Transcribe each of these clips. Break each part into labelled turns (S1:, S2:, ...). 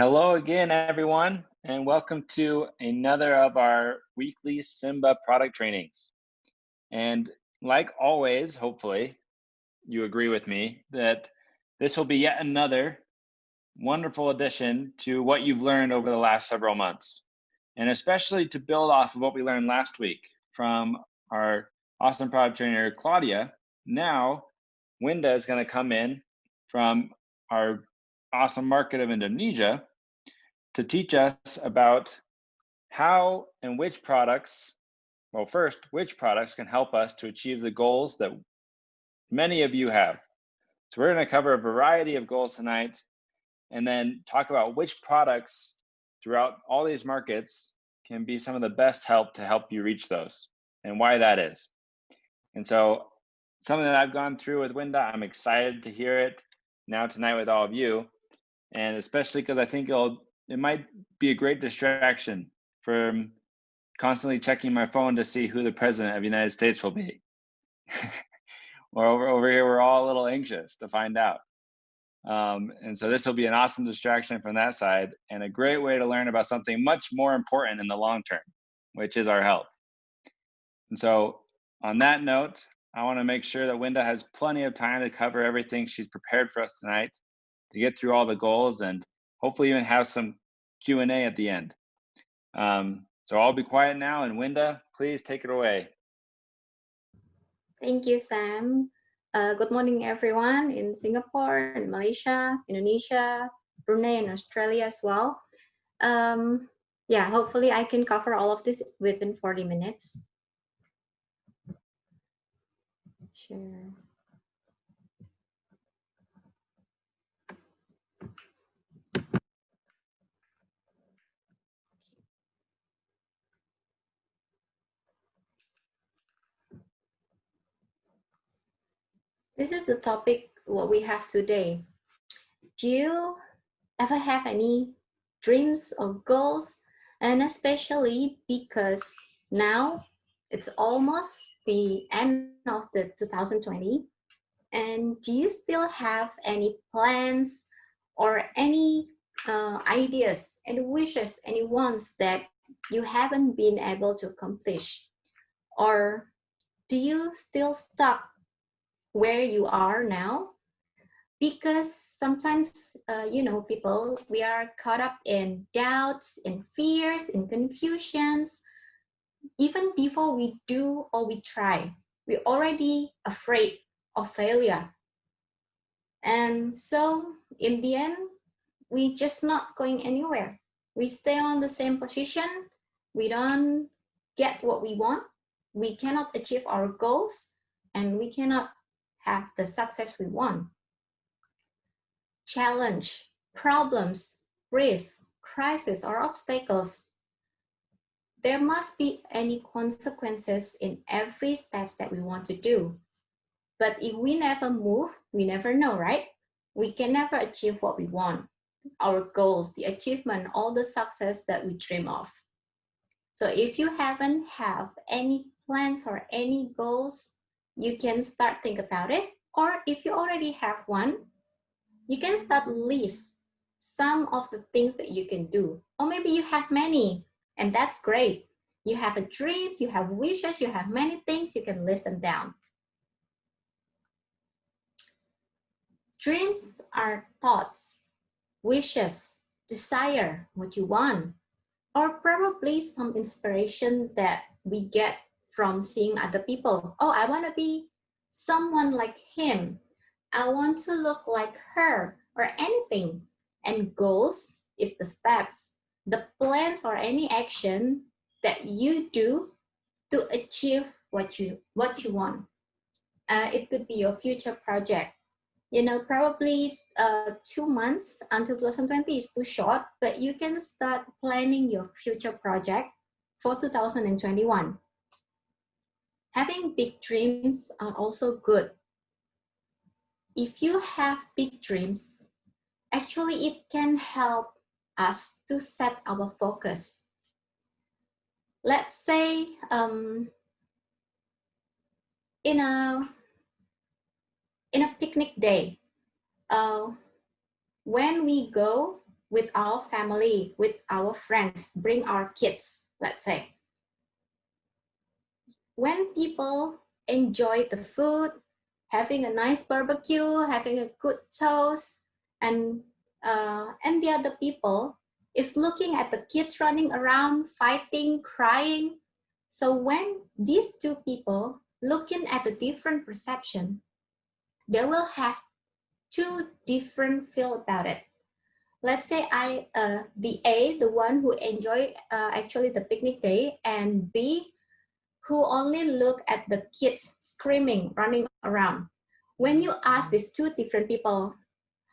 S1: Hello again, everyone, and welcome to another of our weekly Simba product trainings. And like always, hopefully, you agree with me that this will be yet another wonderful addition to what you've learned over the last several months, and especially to build off of what we learned last week from our awesome product trainer, Claudia. Now, Winda is going to come in from our awesome market of Indonesia to teach us about how and which products, well, first, which products can help us to achieve the goals that many of you have. So we're going to cover a variety of goals tonight and then talk about which products throughout all these markets can be some of the best help to help you reach those and why that is. And so something that I've gone through with Winda, I'm excited to hear it now tonight with all of you. And especially because I think it might be a great distraction from constantly checking my phone to see who the president of the United States will be. Or over here, we're all a little anxious to find out. And so this will be an awesome distraction from that side and a great way to learn about something much more important in the long term, which is our health. And so on that note, I want to make sure that Winda has plenty of time to cover everything she's prepared for us tonight, to get through all the goals and hopefully even have some Q&A at the end. So I'll be quiet now, and Winda, please take it away.
S2: Thank you, Sam. Good morning, everyone in Singapore, in Malaysia, Indonesia, Brunei, and Australia as well. Yeah, hopefully I can cover all of this within 40 minutes. Sure. This is the topic what we have today. Do you ever have any dreams or goals? And especially because now it's almost the end of the 2020. And do you still have any plans or any ideas, any wishes, any wants that you haven't been able to accomplish? Or do you still stuck where you are now? Because sometimes, people, we are caught up in doubts, in fears, in confusions. Even before we do or we try, we're already afraid of failure. And so in the end, we just not going anywhere. We stay on the same position. We don't get what we want. We cannot achieve our goals, and we cannot have the success we want. Challenge, problems, risks, crisis, or obstacles. There must be any consequences in every step that we want to do. But if we never move, we never know, right? We can never achieve what we want, our goals, the achievement, all the success that we dream of. So if you haven't have any plans or any goals, you can start think about it. Or if you already have one, you can start list some of the things that you can do. Or maybe you have many, and that's great. You have a dreams, you have wishes, you have many things, you can list them down. Dreams are thoughts, wishes, desire, what you want, or probably some inspiration that we get from seeing other people. Oh, I want to be someone like him. I want to look like her, or anything. And goals is the steps, the plans or any action that you do to achieve what you want. It could be your future project. Probably 2 months until 2020 is too short, but you can start planning your future project for 2021. Having big dreams are also good. If you have big dreams, actually it can help us to set our focus. Let's say in a picnic day, when we go with our family, with our friends, bring our kids, let's say. When people enjoy the food, having a nice barbecue, having a good toast, and the other people is looking at the kids running around, fighting, crying. So when these two people looking at a different perception, they will have two different feel about it. Let's say the A, the one who enjoy actually the picnic day, and B, who only look at the kids screaming, running around. When you ask these two different people,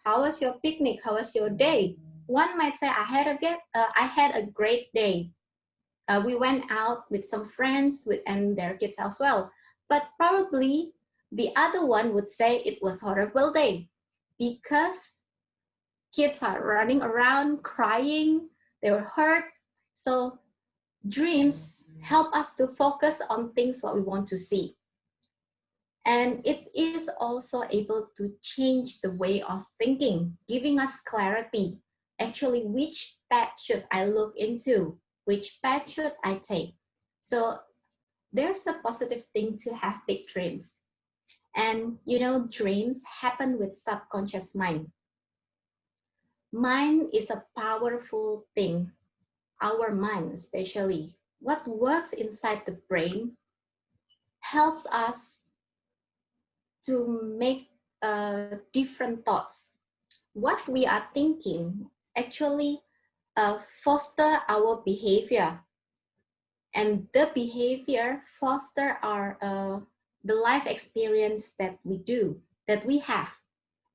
S2: how was your picnic? How was your day? One might say, I had a great day. We went out with some friends and their kids as well. But probably the other one would say it was a horrible day because kids are running around, crying, they were hurt. So dreams help us to focus on things what we want to see. And it is also able to change the way of thinking, giving us clarity. Actually, which path should I look into? Which path should I take? So there's a positive thing to have big dreams. And you know, dreams happen with subconscious mind. Mind is a powerful thing. Our mind, especially, what works inside the brain helps us to make different thoughts. What we are thinking actually foster our behavior, and the behavior foster our the life experience that we have,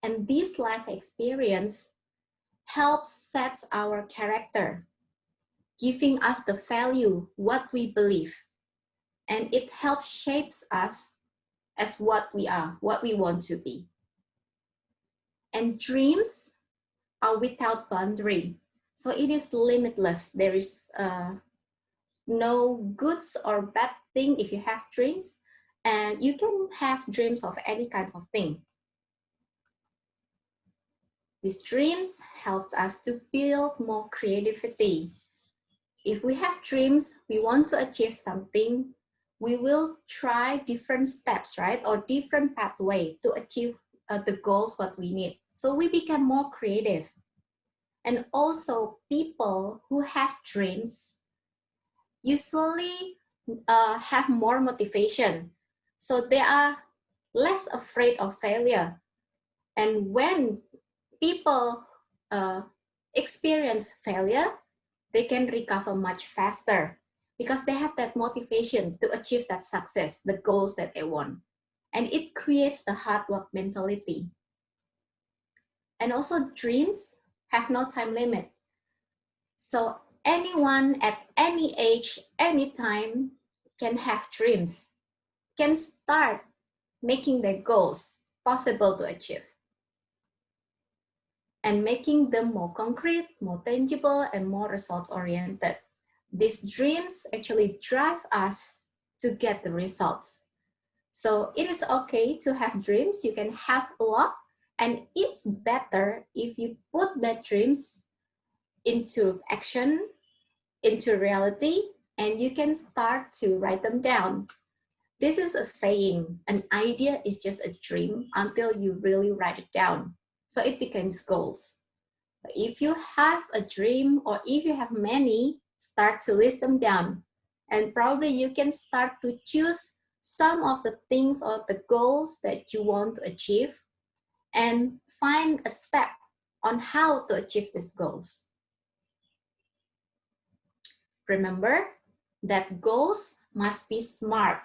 S2: and this life experience helps sets our character, giving us the value what we believe, and it helps shapes us as what we are, what we want to be. And dreams are without boundary, so it is limitless. There is no goods or bad thing if you have dreams, and you can have dreams of any kinds of thing. These dreams help us to build more creativity. If we have dreams, we want to achieve something, we will try different steps, right? Or different pathway to achieve the goals what we need. So we become more creative. And also people who have dreams usually have more motivation. So they are less afraid of failure. And when people experience failure, they can recover much faster because they have that motivation to achieve that success, the goals that they want. And it creates the hard work mentality. And also dreams have no time limit. So anyone at any age, anytime can have dreams, can start making their goals possible to achieve, and making them more concrete, more tangible, and more results-oriented. These dreams actually drive us to get the results. So it is okay to have dreams. You can have a lot, and it's better if you put that dreams into action, into reality, and you can start to write them down. This is a saying, an idea is just a dream until you really write it down. So it becomes goals. If you have a dream, or if you have many, start to list them down. And probably you can start to choose some of the things or the goals that you want to achieve, and find a step on how to achieve these goals. Remember that goals must be SMART.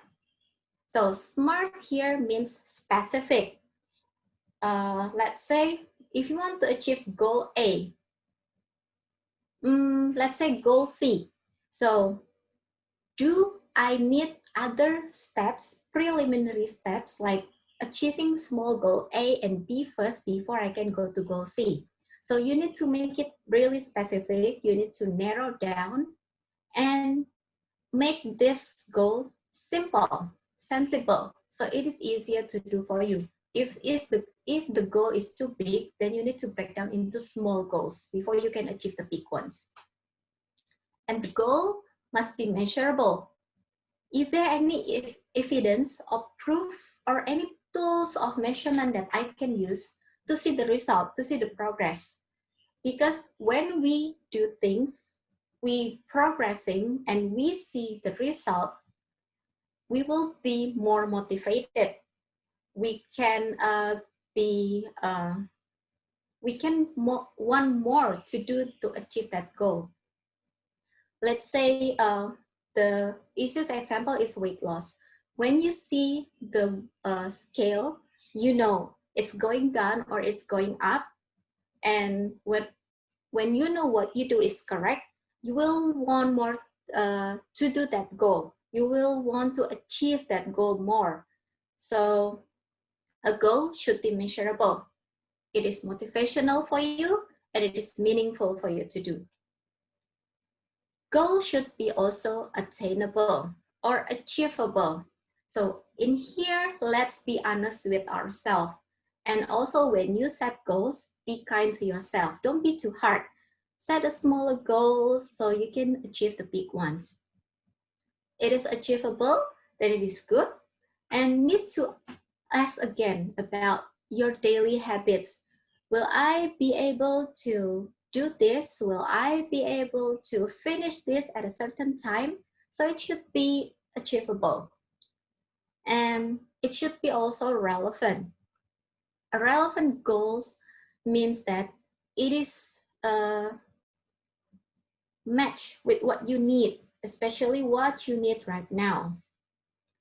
S2: So SMART here means specific. Let's say if you want to achieve goal A, let's say goal C. So do I need other steps, preliminary steps, like achieving small goal A and B first before I can go to goal C? So you need to make it really specific. You need to narrow down and make this goal simple, sensible, so it is easier to do for you. If the goal is too big, then you need to break down into small goals before you can achieve the big ones. And the goal must be measurable. Is there any evidence or proof or any tools of measurement that I can use to see the result, to see the progress? Because when we do things, we progressing and we see the result, we will be more motivated. We can want more to do to achieve that goal. Let's say the easiest example is weight loss. When you see the scale, you know it's going down or it's going up. And when you know what you do is correct, you will want more to do that goal. You will want to achieve that goal more. So a goal should be measurable. It is motivational for you and it is meaningful for you to do. Goals should be also attainable or achievable. So in here, let's be honest with ourselves. And also when you set goals, be kind to yourself. Don't be too hard. Set a smaller goals so you can achieve the big ones. It is achievable, then it is good. And need to ask again about your daily habits. Will I be able to do this? Will I be able to finish this at a certain time? So it should be achievable. And it should be also relevant. A relevant goals means that it is matched with what you need, especially what you need right now.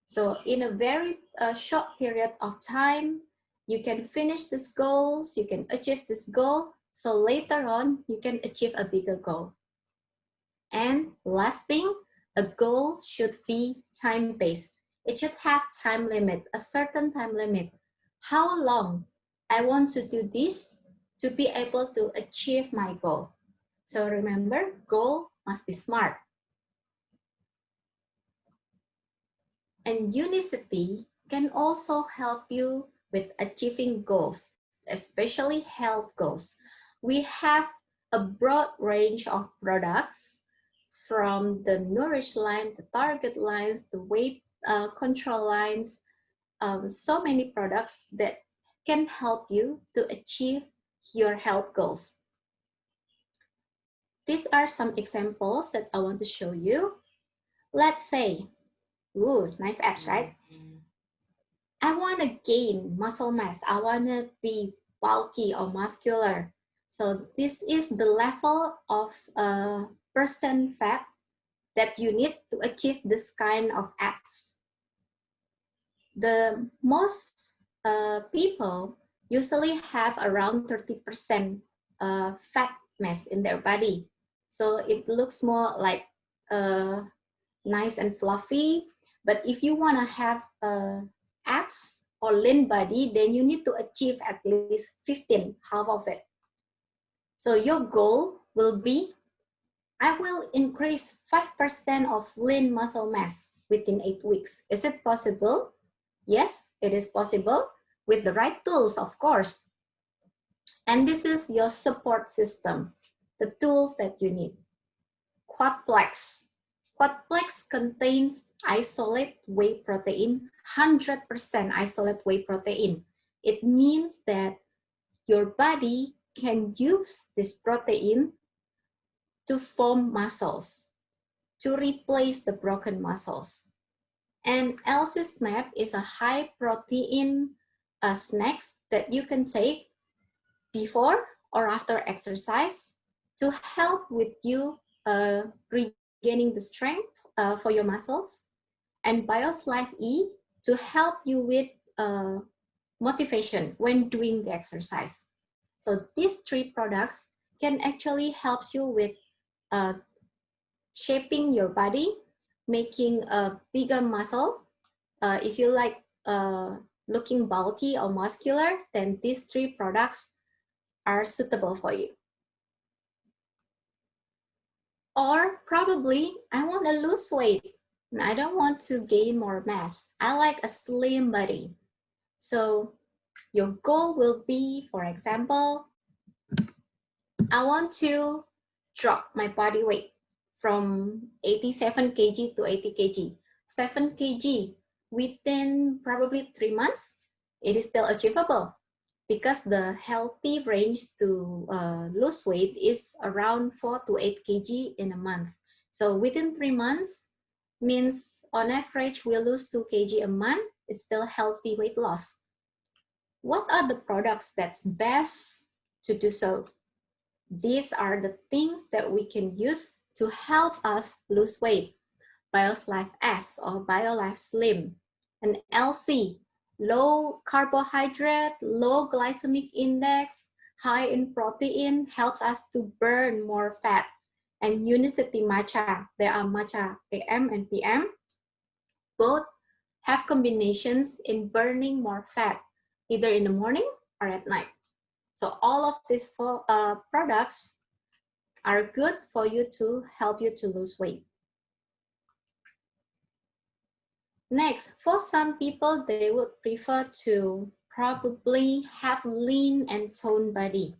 S2: So in a very short period of time, you can finish these goals, you can achieve this goal, so later on, you can achieve a bigger goal. And last thing, a goal should be time-based. It should have time limit, a certain time limit. How long I want to do this to be able to achieve my goal. So remember, goal must be smart. And unicity can also help you with achieving goals, especially health goals. We have a broad range of products from the Nourish line, the Target lines, the weight control lines, so many products that can help you to achieve your health goals. These are some examples that I want to show you. Let's say, ooh, nice abs, right? I want to gain muscle mass. I want to be bulky or muscular. So this is the level of percent fat that you need to achieve this kind of abs. The most people usually have around 30% fat mass in their body. So it looks more like nice and fluffy. But if you want to have abs or lean body, then you need to achieve at least 15, half of it. So your goal will be, I will increase 5% of lean muscle mass within 8 weeks. Is it possible? Yes, it is possible with the right tools, of course. And this is your support system, the tools that you need. Quadplex. Quadplex contains isolate whey protein, 100% isolate whey protein. It means that your body can use this protein to form muscles, to replace the broken muscles. And LC Snap is a high protein snacks that you can take before or after exercise to help with you regaining the strength for your muscles. And BIOS Life E to help you with motivation when doing the exercise. So these 3 products can actually help you with shaping your body, making a bigger muscle. If you like looking bulky or muscular, then these 3 products are suitable for you. Or probably I want to lose weight and I don't want to gain more mass. I like a slim body. So Your goal will be, for example, I want to drop my body weight from 87 kg to 80 kg. 7 kg within probably 3 months, it is still achievable because the healthy range to lose weight is around 4 to 8 kg in a month. So within 3 months means on average we lose 2 kg a month. It's still healthy weight loss. What are the products that's best to do so? These are the things that we can use to help us lose weight. BioLife S or BioLife Slim, an LC, low carbohydrate, low glycemic index, high in protein, helps us to burn more fat. And Unicity Matcha, there are Matcha AM and PM, both have combinations in burning more fat, either in the morning or at night. So all of these four products are good for you to help you to lose weight. Next, for some people, they would prefer to probably have lean and toned body.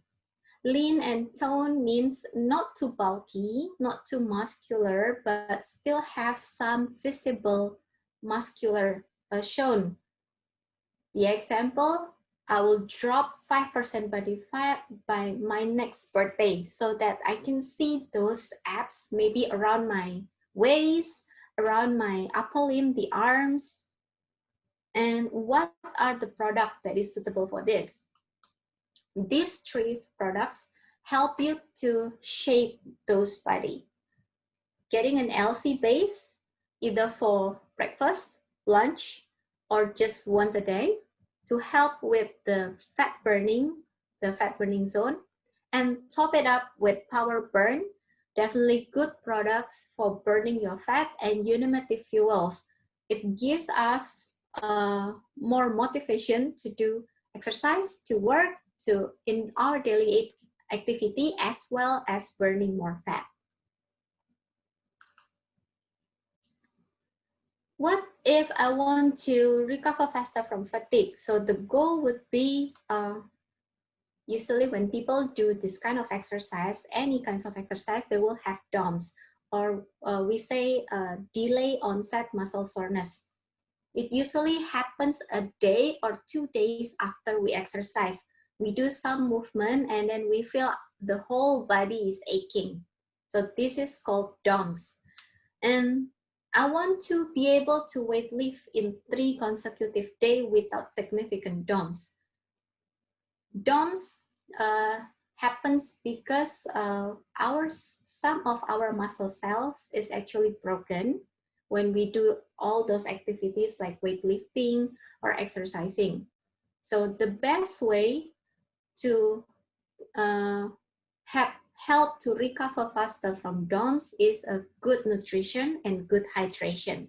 S2: Lean and toned means not too bulky, not too muscular, but still have some visible muscular shown. The example, I will drop 5% body fat by my next birthday so that I can see those abs maybe around my waist, around my upper limb, the arms. And what are the products that is suitable for this? These three products help you to shape those body. Getting an LC base, either for breakfast, lunch, or just once a day, to help with the fat burning zone, and top it up with Power Burn, definitely good products for burning your fat, and Unimatic Fuels. It gives us more motivation to do exercise, to work, to in our daily activity, as well as burning more fat. What if I want to recover faster from fatigue? So the goal would be, usually when people do this kind of exercise, any kinds of exercise, they will have DOMS, or we say delay onset muscle soreness. It usually happens a day or 2 days after we exercise. We do some movement and then we feel the whole body is aching. So this is called DOMS. And I want to be able to weight lift in 3 consecutive days without significant DOMS. DOMS happens because some of our muscle cells is actually broken when we do all those activities like weightlifting or exercising. So the best way to help to recover faster from DOMS is a good nutrition and good hydration.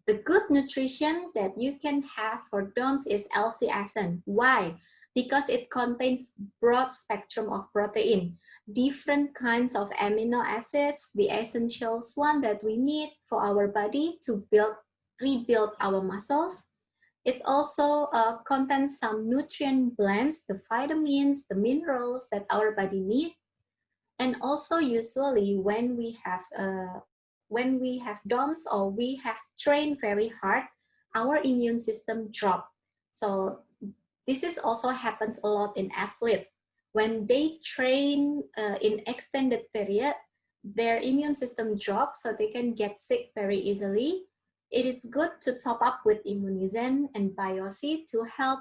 S2: The good nutrition that you can have for DOMS is L-C-Asen. Why? Because it contains broad spectrum of protein, different kinds of amino acids, the essentials one that we need for our body to rebuild our muscles. It also contains some nutrient blends, the vitamins, the minerals that our body needs. And also usually when we have DOMS or we have trained very hard, our immune system drop. So this is also happens a lot in athletes. When they train in extended period, their immune system drops, so they can get sick very easily. It is good to top up with Immunizen and Biosi to help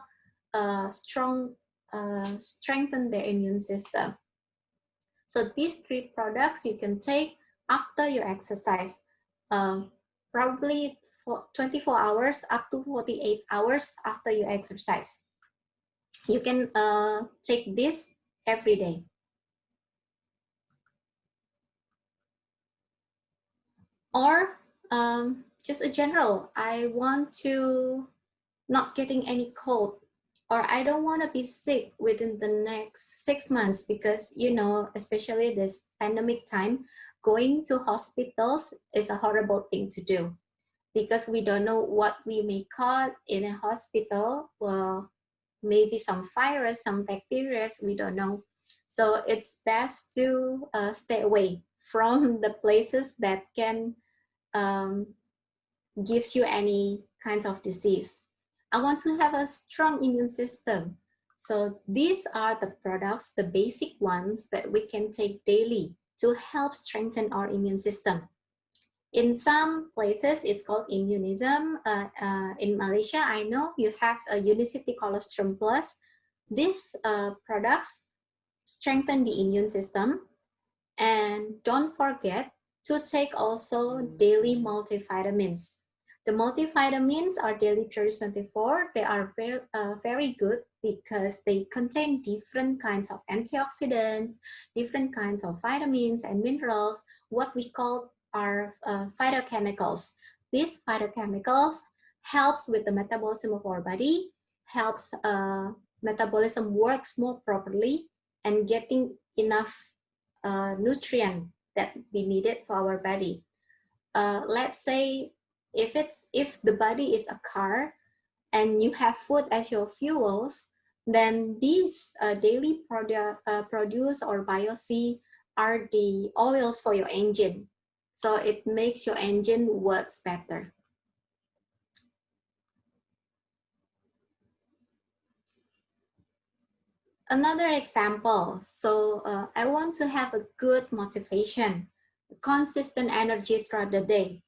S2: strengthen their immune system. So these 3 products you can take after you exercise, probably for 24 hours up to 48 hours after you exercise. You can take this every day. Or just a general, I want to not getting any cold, or I don't want to be sick within the next 6 months, because, you know, especially this pandemic time, going to hospitals is a horrible thing to do, because we don't know what we may caught in a hospital. Well, maybe some virus, some bacteria, we don't know. So it's best to stay away from the places that can gives you any kinds of disease. I want to have a strong immune system. So these are the products, the basic ones that we can take daily to help strengthen our immune system. In some places, it's called immunism. In Malaysia, I know you have a Unicity Colostrum Plus. These products strengthen the immune system. And don't forget to take also daily multivitamins. The multivitamins are daily 24. They are very good because they contain different kinds of antioxidants, different kinds of vitamins and minerals, what we call are phytochemicals. These phytochemicals helps with the metabolism of our body, helps metabolism works more properly and getting enough nutrient that we needed for our body. Let's say if the body is a car and you have food as your fuels, then these daily produce or bio-C are the oils for your engine. So it makes your engine works better. Another example, so I want to have a good motivation, consistent energy throughout the day.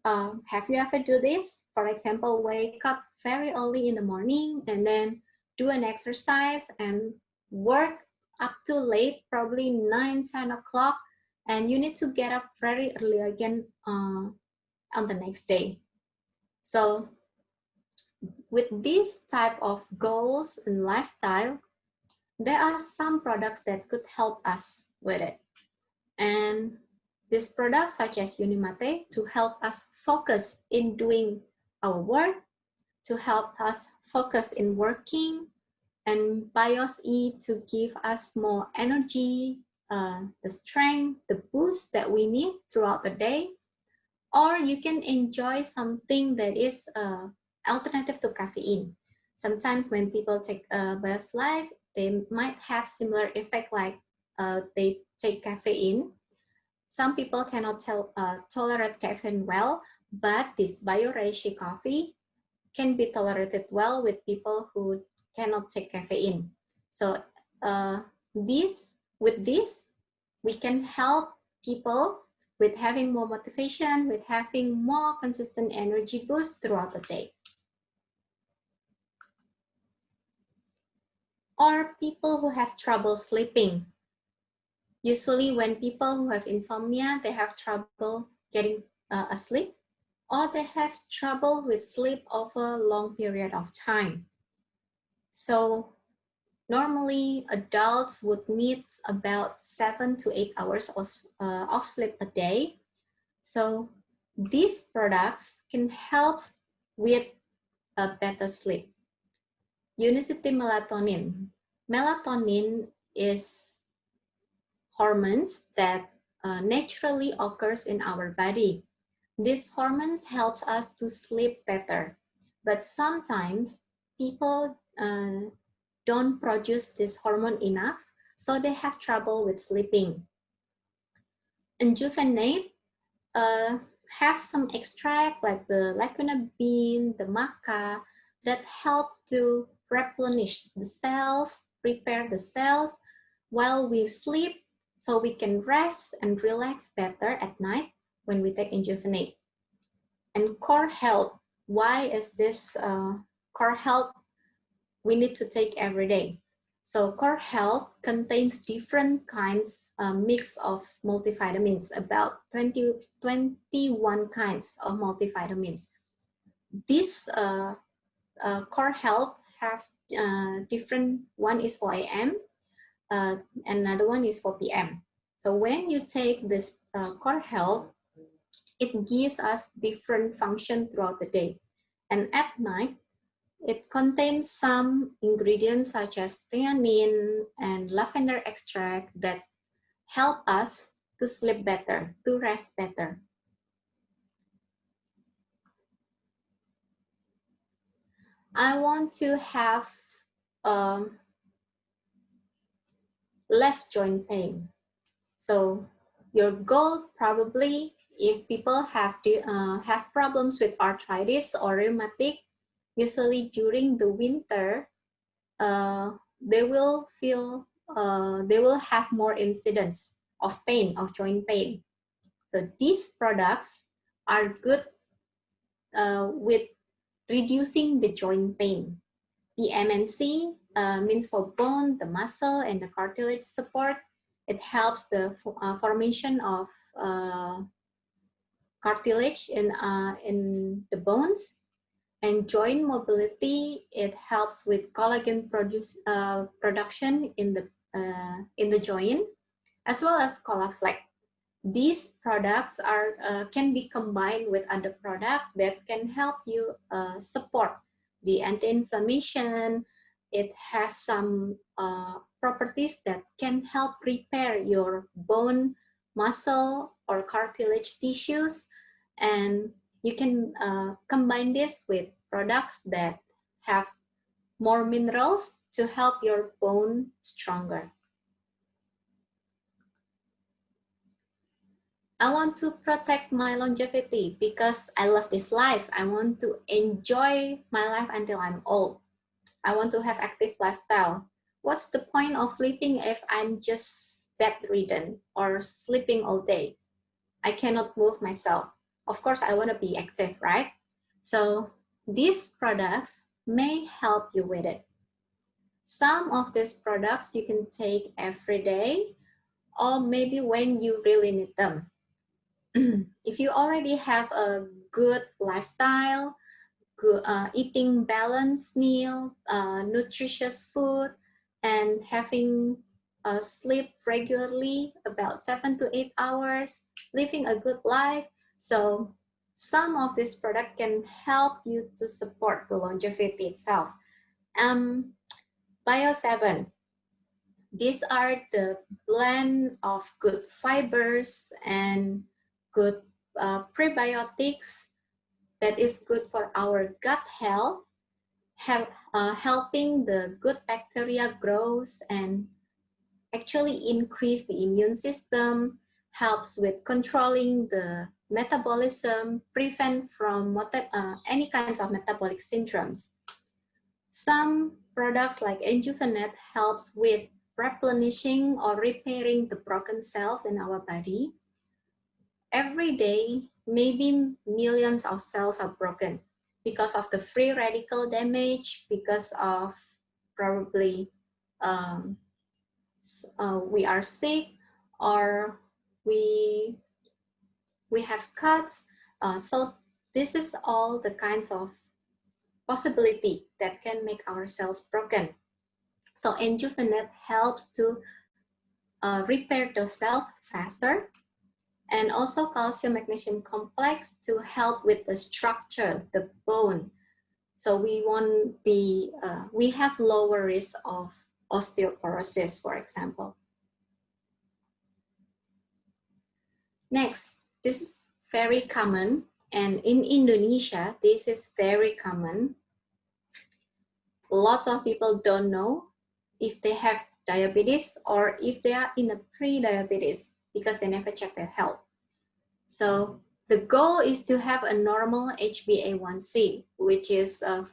S2: Have you ever do this? For example, wake up very early in the morning and then do an exercise and work up to late, probably 9, 10 o'clock, and you need to get up very early again on the next day. So with this type of goals and lifestyle, there are some products that could help us with it. And these products such as Unimate to help us focus in doing our work, to help us focus in working, and BIOS-E to give us more energy, the strength, the boost that we need throughout the day. Or you can enjoy something that is alternative to caffeine. Sometimes when people take BIOS Life, they might have similar effect like they take caffeine. Some people cannot tolerate caffeine well, but this BioReishi coffee can be tolerated well with people who cannot take caffeine. So with this, we can help people with having more motivation, with having more consistent energy boost throughout the day. Or people who have trouble sleeping. Usually when people who have insomnia, they have trouble getting asleep, or they have trouble with sleep over a long period of time. So normally adults would need about 7 to 8 hours of sleep a day. So these products can help with a better sleep. Unicity melatonin. Melatonin is hormones that naturally occurs in our body. These hormones help us to sleep better, but sometimes people don't produce this hormone enough, so they have trouble with sleeping. Injuvenate have some extract like the lacuna bean, the maca, that help to replenish the cells, prepare the cells while we sleep, so we can rest and relax better at night when we take Injuvenate. And core health, why is this core health we need to take every day? So core health contains different kinds, mix of multivitamins, about 21 kinds of multivitamins. This core health have different, one is for AM, another one is for PM. So when you take this core health, it gives us different function throughout the day. And at night, it contains some ingredients such as theanine and lavender extract that help us to sleep better, to rest better. I want to have less joint pain. So your goal probably, if people have problems with arthritis or rheumatic, usually during the winter, they will have more incidents of pain, of joint pain. So these products are good with reducing the joint pain. The MNC means for bone, the muscle, and the cartilage support. It helps the formation of cartilage in the bones. And joint mobility, it helps with collagen production in the joint, as well as Colaflex. These products can be combined with other products that can help you support the anti-inflammation. It has some properties that can help repair your bone, muscle, or cartilage tissues. And you can combine this with products that have more minerals to help your bone stronger. I want to protect my longevity because I love this life. I want to enjoy my life until I'm old. I want to have active lifestyle. What's the point of living if I'm just bedridden or sleeping all day? I cannot move myself. Of course, I want to be active, right? So these products may help you with it. Some of these products you can take every day or maybe when you really need them. If you already have a good lifestyle, good, eating balanced meal, nutritious food, and having sleep regularly about 7 to 8 hours, living a good life. So some of this product can help you to support the longevity itself. Bio 7. These are the blend of good fibers and good prebiotics that is good for our gut health, helping the good bacteria grows and actually increase the immune system, helps with controlling the metabolism, prevent from any kinds of metabolic syndromes. Some products like Enjuvenet helps with replenishing or repairing the broken cells in our body. Every day, maybe millions of cells are broken because of the free radical damage, because of probably we are sick or we have cuts. So this is all the kinds of possibility that can make our cells broken. So Enjuvenet helps to repair those cells faster, and also calcium magnesium complex to help with the structure, the bone. So we won't be, we have lower risk of osteoporosis, for example. Next, this is very common, and in Indonesia, this is very common. Lots of people don't know if they have diabetes or if they are in a pre-diabetes because they never check their health. So the goal is to have a normal HbA1c, which is 5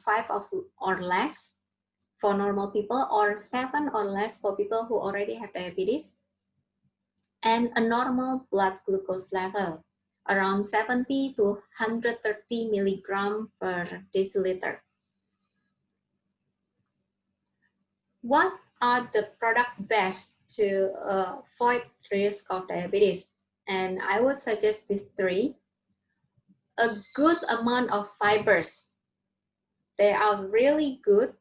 S2: or less for normal people, or 7 or less for people who already have diabetes, and a normal blood glucose level around 70 to 130 milligram per deciliter. What are the products best to avoid risk of diabetes? And I would suggest these 3. A good amount of fibers. They are really good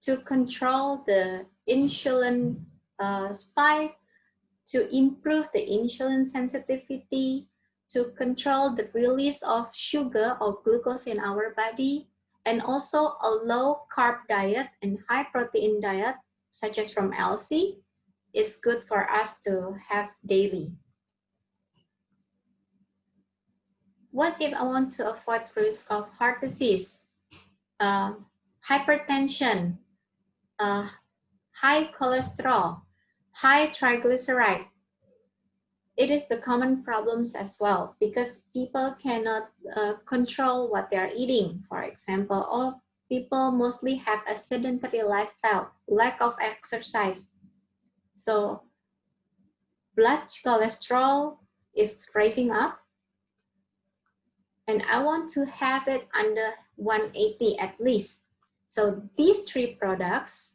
S2: to control the insulin spike, to improve the insulin sensitivity, to control the release of sugar or glucose in our body, and also a low carb diet and high protein diet, such as from LC, is good for us to have daily. What if I want to avoid risk of heart disease? hypertension, high cholesterol, high triglyceride. It is the common problems as well because people cannot control what they're eating, for example, or people mostly have a sedentary lifestyle, lack of exercise. So blood cholesterol is rising up, and I want to have it under 180 at least. So these three products,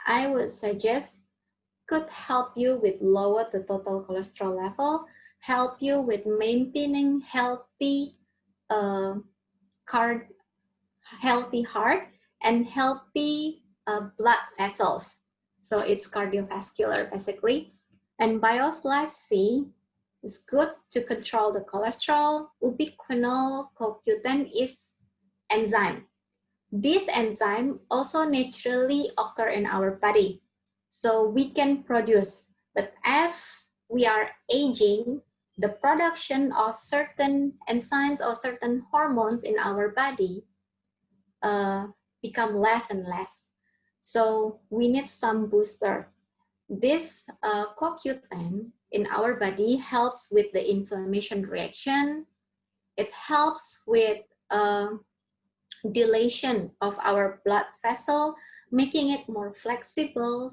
S2: I would suggest, could help you with lower the total cholesterol level, help you with maintaining healthy healthy heart and healthy blood vessels. So it's cardiovascular basically. And Bios Life C is good to control the cholesterol. Ubiquinol CoQ10 is enzyme. This enzyme also naturally occur in our body, so we can produce. But as we are aging, the production of certain enzymes or certain hormones in our body become less and less. So we need some booster. This CoQ10 in our body helps with the inflammation reaction. It helps with dilation of our blood vessel, making it more flexible,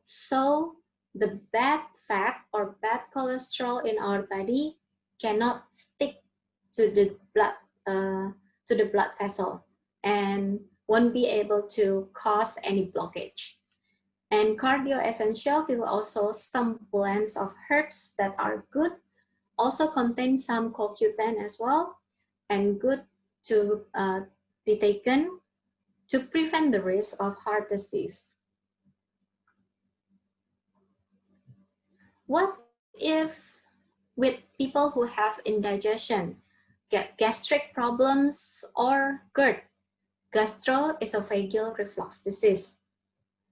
S2: so the bad fat or bad cholesterol in our body cannot stick to the blood vessel and won't be able to cause any blockage. And cardio essentials is also some blends of herbs that are good, also contain some CoQ10 as well, and good to be taken to prevent the risk of heart disease. What if with people who have indigestion, gastric problems, or GERD, gastroesophageal reflux disease?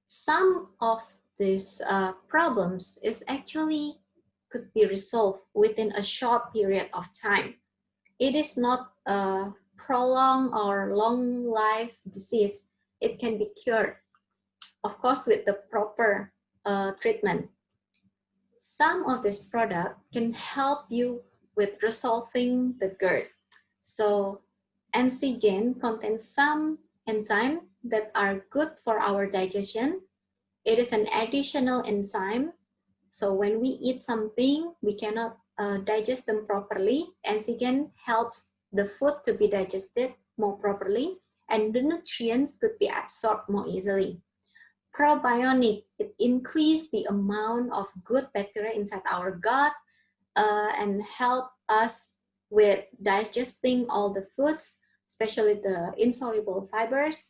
S2: Some of these problems is actually could be resolved within a short period of time. It is not a prolonged or long life disease. It can be cured, of course, with the proper treatment. Some of this product can help you with resolving the GERD. So Enzygen contains some enzymes that are good for our digestion. It is an additional enzyme. So when we eat something, we cannot digest them properly. Enzygen helps the food to be digested more properly, and the nutrients could be absorbed more easily. Probiotic, it increases the amount of good bacteria inside our gut and help us with digesting all the foods, especially the insoluble fibers.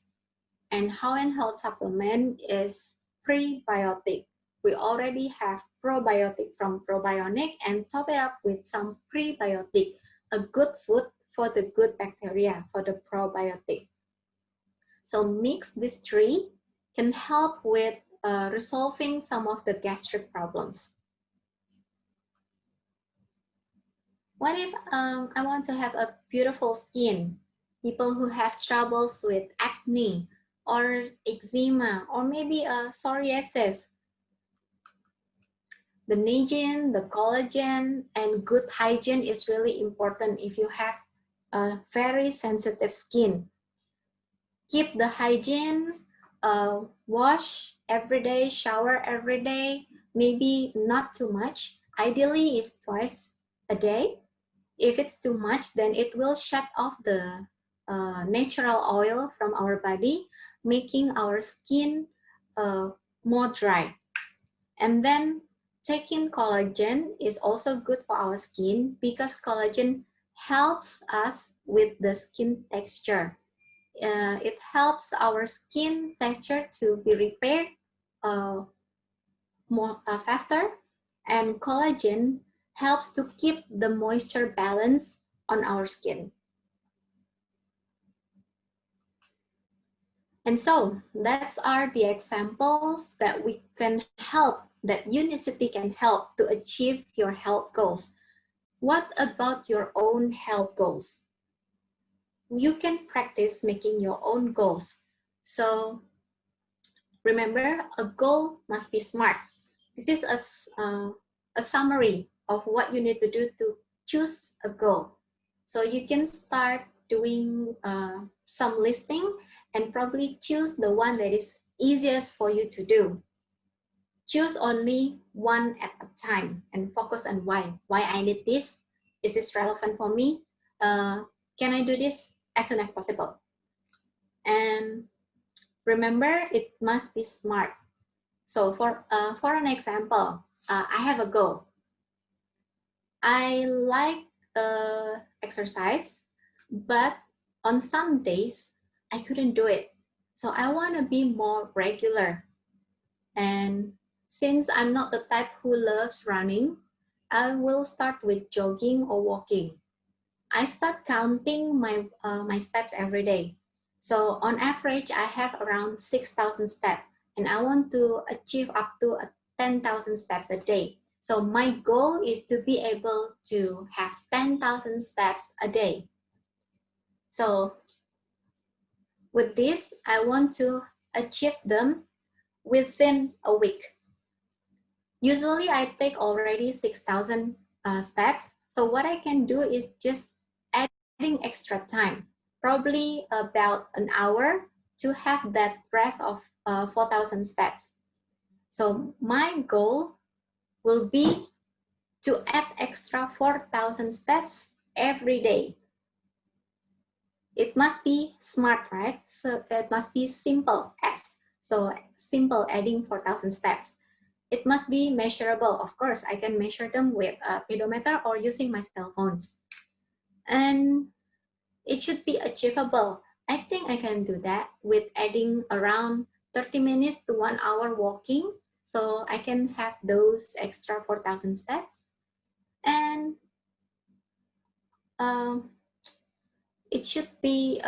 S2: And How and Health supplement is prebiotic. We already have probiotic from Probionic and top it up with some prebiotic, a good food for the good bacteria, for the probiotic. So mix these three can help with resolving some of the gastric problems. What if I want to have a beautiful skin? People who have troubles with acne or eczema or maybe a psoriasis. The hygiene, the collagen, and good hygiene is really important if you have a very sensitive skin. Keep the hygiene, wash every day, shower every day, maybe not too much. Ideally, is twice a day. If it's too much, then it will shut off the natural oil from our body, making our skin more dry. And then taking collagen is also good for our skin because collagen helps us with the skin texture. It helps our skin texture to be repaired more faster, and collagen helps to keep the moisture balance on our skin. And so that's are the examples that we can help, that Unicity can help to achieve your health goals. What about your own health goals? You can practice making your own goals. So remember, a goal must be smart. This is a summary of what you need to do to choose a goal. So you can start doing some listing and probably choose the one that is easiest for you to do. Choose only one at a time and focus on why. Why I need this? Is this relevant for me? Can I do this as soon as possible? And remember, it must be smart. So for an example, I have a goal. I like exercise, but on some days I couldn't do it. So I want to be more regular. And since I'm not the type who loves running, I will start with jogging or walking. I start counting my steps every day. So on average, I have around 6,000 steps, and I want to achieve up to 10,000 steps a day. So my goal is to be able to have 10,000 steps a day. So with this, I want to achieve them within a week. Usually I take already 6,000 steps. So what I can do is just adding extra time, probably about an hour to have that rest of 4,000 steps. So my goal will be to add extra 4,000 steps every day. It must be smart, right? So it must be simple as. So simple adding 4,000 steps. It must be measurable. Of course, I can measure them with a pedometer or using my cell phones. And it should be achievable. I think I can do that with adding around 30 minutes to 1 hour walking. So I can have those extra 4,000 steps. And it should be,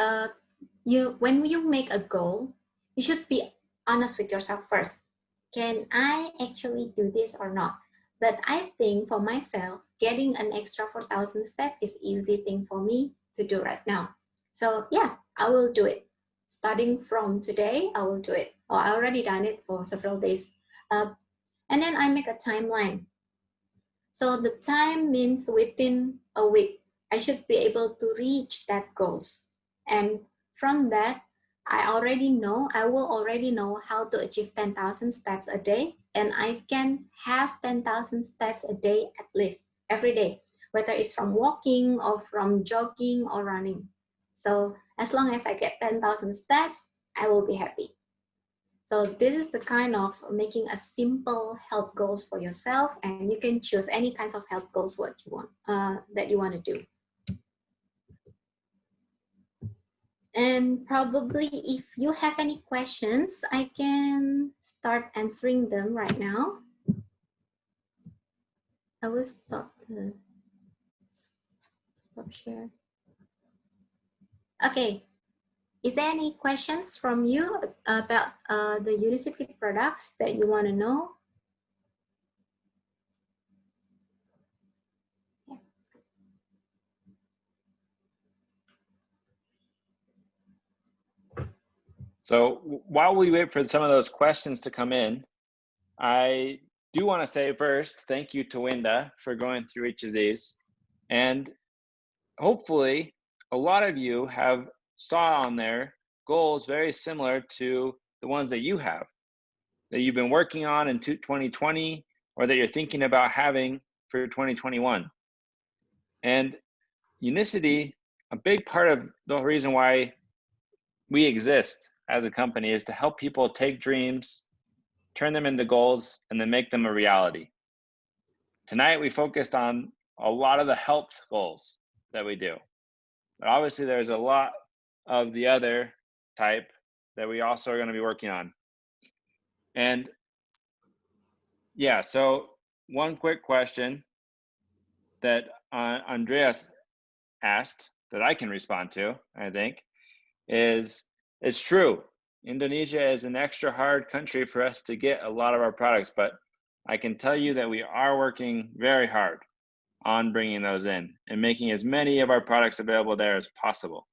S2: when you make a goal, you should be honest with yourself first. Can I actually do this or not? But I think for myself, getting an extra 4,000 steps is easy thing for me to do right now. So yeah, I will do it. Starting from today, I will do it. Or I already done it for several days. And then I make a timeline. So the time means within a week, I should be able to reach that goals. And from that, I will already know how to achieve 10,000 steps a day. And I can have 10,000 steps a day at least every day, whether it's from walking or from jogging or running. So as long as I get 10,000 steps, I will be happy. So this is the kind of making a simple health goals for yourself, and you can choose any kinds of health goals what you want that you want to do. And probably if you have any questions, I can start answering them right now. I will stop share. Okay. Is there any questions from you about the Unicity products that you want to know?
S1: So while we wait for some of those questions to come in, I do want to say first, thank you to Winda for going through each of these. And hopefully a lot of you have saw on there goals very similar to the ones that you have, that you've been working on in 2020, or that you're thinking about having for 2021. And Unicity, a big part of the reason why we exist as a company is to help people take dreams, turn them into goals, and then make them a reality. Tonight, we focused on a lot of the health goals that we do. But obviously, there's a lot of the other type that we also are going to be working on. And yeah, so one quick question that Andreas asked that I can respond to, I think, is it's true. Indonesia is an extra hard country for us to get a lot of our products, but I can tell you that we are working very hard on bringing those in and making as many of our products available there as possible.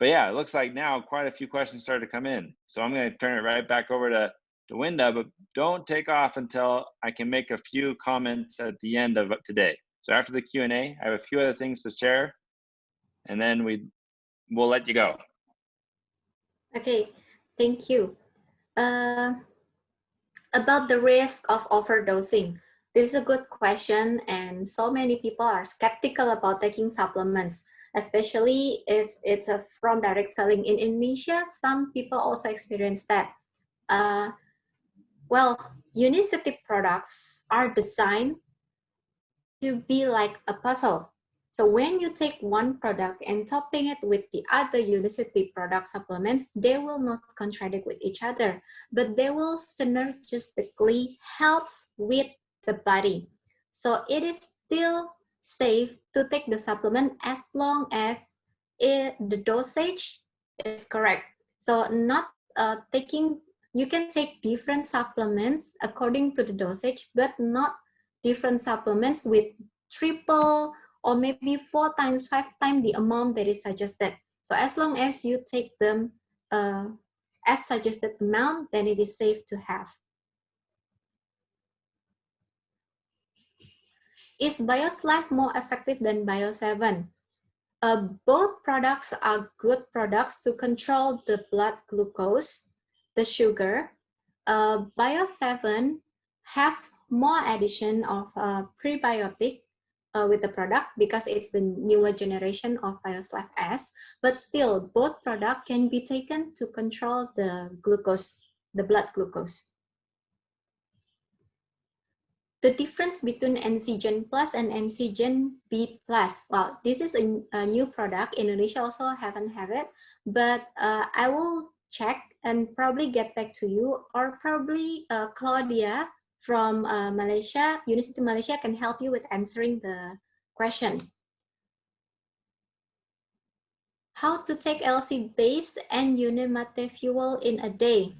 S1: But yeah, it looks like now quite a few questions started to come in. So I'm going to turn it right back over to Winda, but don't take off until I can make a few comments at the end of today. So after the Q&A, I have a few other things to share, and then we'll let you go.
S2: Okay, thank you. About the risk of overdosing. This is a good question, and so many people are skeptical about taking supplements, especially if it's from direct selling in Indonesia. Some people also experience that. Well, unicity products are designed to be like a puzzle. So when you take one product and topping it with the other unicity product supplements, they will not contradict with each other, but they will synergistically helps with the body. So it is still safe to take the supplement as long as the dosage is correct. So not you can take different supplements according to the dosage, but not different supplements with triple or maybe 4 times, 5 times the amount that is suggested. So as long as you take them as suggested amount, then it is safe to have. Is BioSlife more effective than Bio7? Both products are good products to control the blood glucose, the sugar. Bio7 have more addition of prebiotic with the product because it's the newer generation of BioSlife S, but still both products can be taken to control the glucose, the blood glucose. The difference between Enzygen Plus and Enzygen B Plus. Well, this is a new product. Indonesia also haven't have it, but I will check and probably get back to you, or probably Claudia from Malaysia, University Malaysia can help you with answering the question. How to take LC base and Unimate fuel in a day?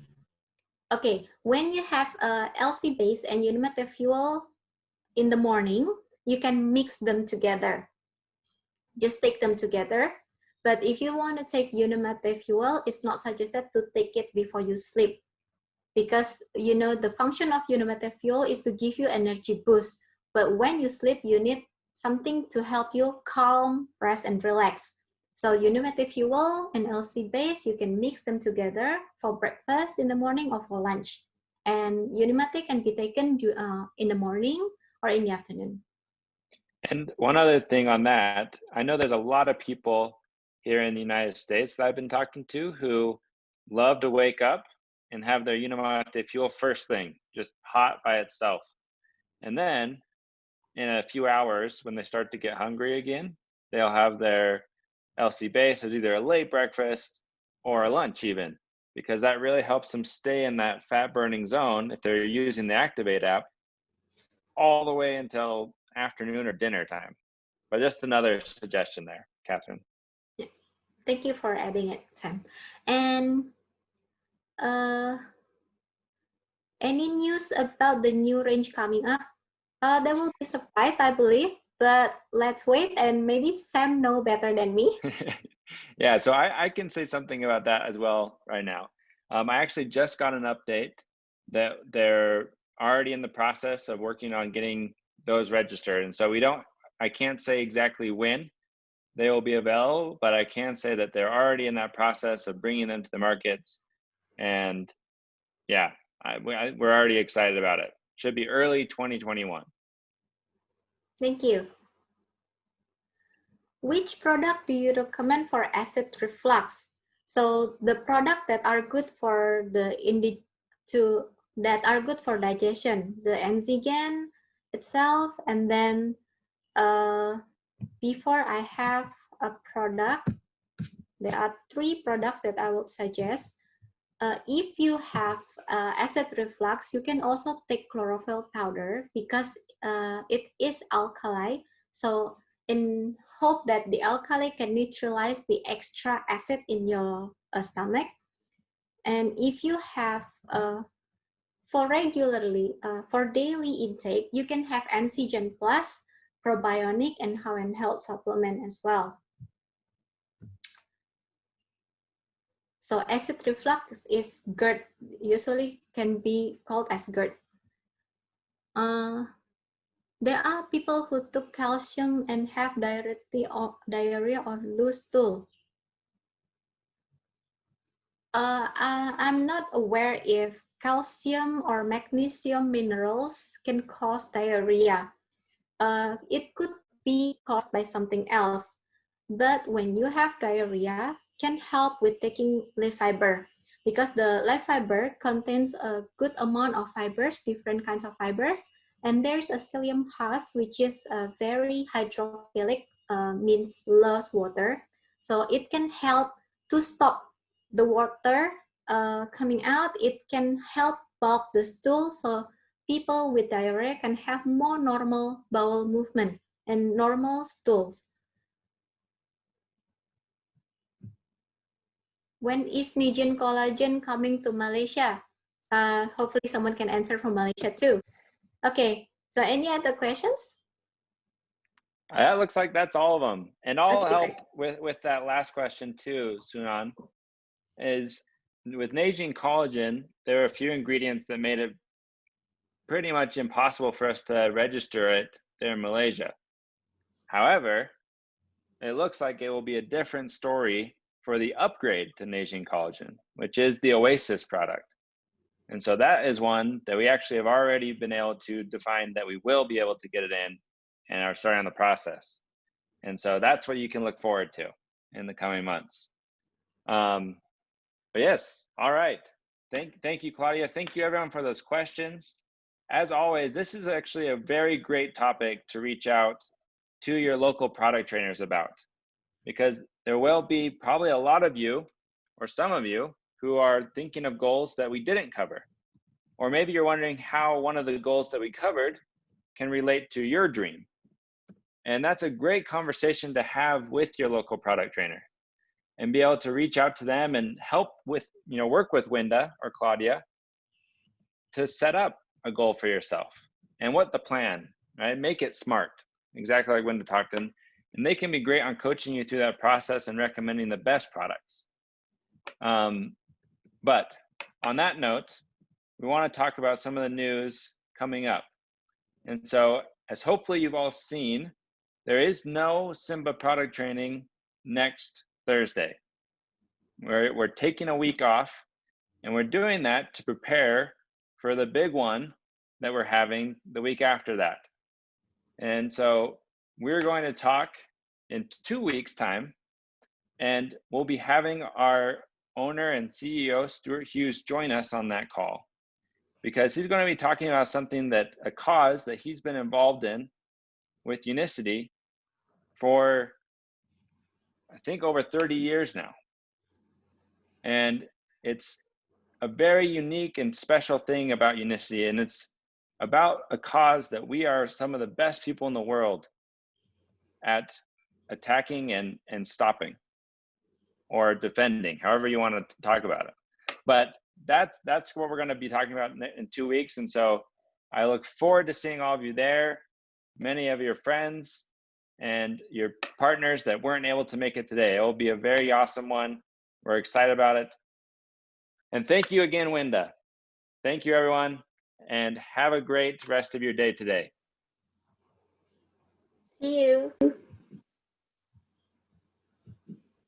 S2: Okay, when you have LC base and Unimate fuel in the morning, you can mix them together. Just take them together. But if you want to take Unimate fuel, it's not suggested to take it before you sleep, because you know the function of Unimate fuel is to give you energy boost. But when you sleep, you need something to help you calm, rest, and relax. So Unimate fuel and LC base, you can mix them together for breakfast in the morning or for lunch. And Unimate can be taken in the morning or in the afternoon.
S1: And one other thing on that, I know there's a lot of people here in the United States that I've been talking to who love to wake up and have their Unimate fuel first thing, just hot by itself. And then in a few hours, when they start to get hungry again, they'll have their LC base as either a late breakfast or a lunch even, because that really helps them stay in that fat burning zone if they're using the Activate app all the way until afternoon or dinner time. But just another suggestion there, Catherine.
S2: Yeah. Thank you for adding it, Sam. And any news about the new range coming up? There will be surprise, I believe, but let's wait, and maybe Sam know better than me.
S1: Yeah, so I can say something about that as well right now. I actually just got an update that they're already in the process of working on getting those registered. And so I can't say exactly when they will be available, but I can say that they're already in that process of bringing them to the markets. And yeah, we're already excited about it. Should be early 2021.
S2: Thank you. Which product do you recommend for acid reflux? So the product that are good for that are good for digestion, the Enzygen itself, and then before I have a product, there are 3 products that I would suggest. If you have acid reflux, you can also take chlorophyll powder because it is alkali. So in hope that the alkali can neutralize the extra acid in your stomach. And if you have for daily intake, you can have Enzygen Plus, Probionic, and How and Health supplement as well. So acid reflux is GERD, usually can be called as GERD. There are people who took calcium and have diarrhea or loose stool. I'm not aware if calcium or magnesium minerals can cause diarrhea. It could be caused by something else. But when you have diarrhea, can help with taking leaf fiber, because the leaf fiber contains a good amount of fibers, different kinds of fibers, and there's a psyllium husk, which is a very hydrophilic, means loves water. So it can help to stop the water coming out. It can help bulk the stool, so people with diarrhea can have more normal bowel movement and normal stools. When is Nijian collagen coming to Malaysia? Hopefully someone can answer from Malaysia too. Okay, so any other questions?
S1: That looks like that's all of them. And I'll
S2: Okay,
S1: help with that last question too, Sunan, is with Nijian collagen, there are a few ingredients that made it pretty much impossible for us to register it there in Malaysia. However, it looks like it will be a different story for the upgrade to Nijian collagen, which is the Oasis product. And so that is one that we actually have already been able to define that we will be able to get it in and are starting on the process. And so that's what you can look forward to in the coming months. But yes, all right. Thank you, Claudia. Thank you everyone for those questions. As always, this is actually a very great topic to reach out to your local product trainers about, because there will be probably a lot of you or some of you who are thinking of goals that we didn't cover. Or maybe you're wondering how one of the goals that we covered can relate to your dream. And that's a great conversation to have with your local product trainer and be able to reach out to them and help with, work with Winda or Claudia to set up a goal for yourself and what the plan, right? Make it smart, exactly like Winda talked in. And they can be great on coaching you through that process and recommending the best products. But on that note, we want to talk about some of the news coming up. And so, as hopefully you've all seen, there is no Simba product training next Thursday. We're taking a week off, and we're doing that to prepare for the big one that we're having the week after that. And so we're going to talk in 2 weeks' time, and we'll be having our owner and CEO, Stuart Hughes, join us on that call, because he's going to be talking about something a cause that he's been involved in with Unicity for, I think, over 30 years now. And it's a very unique and special thing about Unicity, and it's about a cause that we are some of the best people in the world at attacking and stopping or defending, however you want to talk about it. But that's what we're going to be talking about in 2 weeks. And so I look forward to seeing all of you there, many of your friends and your partners that weren't able to make it today. It will be a very awesome one. We're excited about it. And thank you again, Winda. Thank you, everyone, and have a great rest of your day today.
S2: see you.